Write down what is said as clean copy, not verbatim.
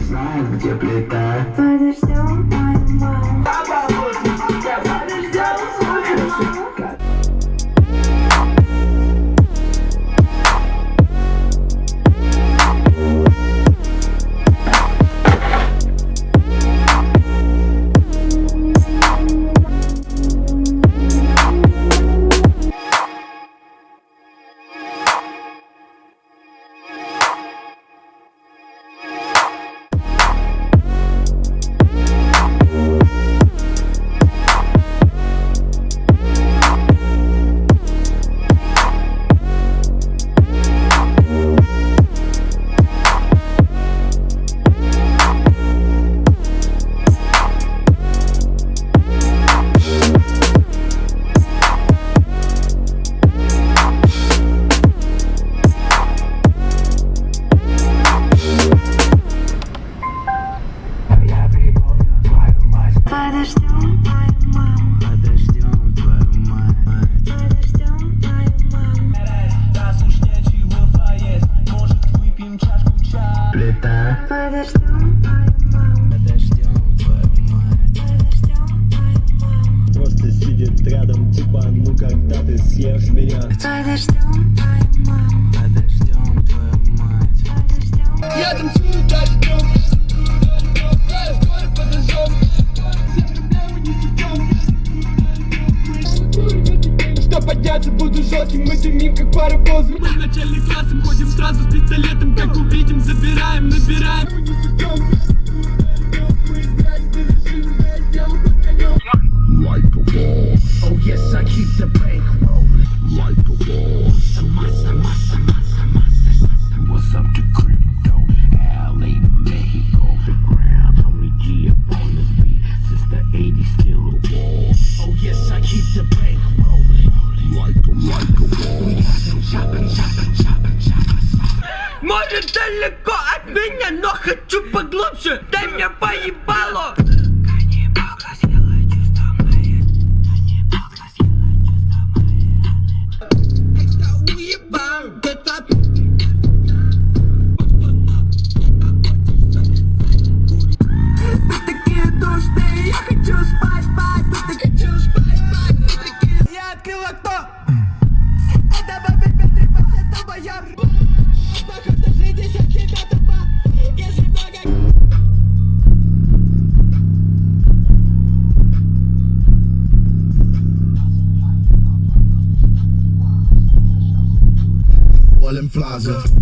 знает, где плита. Подождем мою маму. Подождем мою маму. Подождем твою мать. Подождем мою маму. Раз уж нечего поесть, может выпьем чашку чая. Плита. Подождем мою маму. Подождем твою мать. Подождем мою маму. Просто сидит рядом, типа, ну когда ты съешь меня. Подождем мою маму. Подождем твою мать. Подождем. Я танцую дождем, я скоро подождем. Что подняться, буду жестким, мы дымим как паровоз. Мы в начальный класс, ходим сразу с пистолетом. Как увидим, забираем, набираем. Like a boss. Oh yes, I keep the bank rolling. Like a boss. What's up to crypto? LA to Mexico. The ground, Tony G up on the beat. Since the 80s, still a boss. Oh yes, I keep the bank rolling. Like a boss. Shopping. Может далеко от меня, но хочу поглубже. Дай мне поебало. Я открыл окно. Это бабит 3% долбоёб. Похоже, жизнь от тебя тупа. Если много... All them flies up.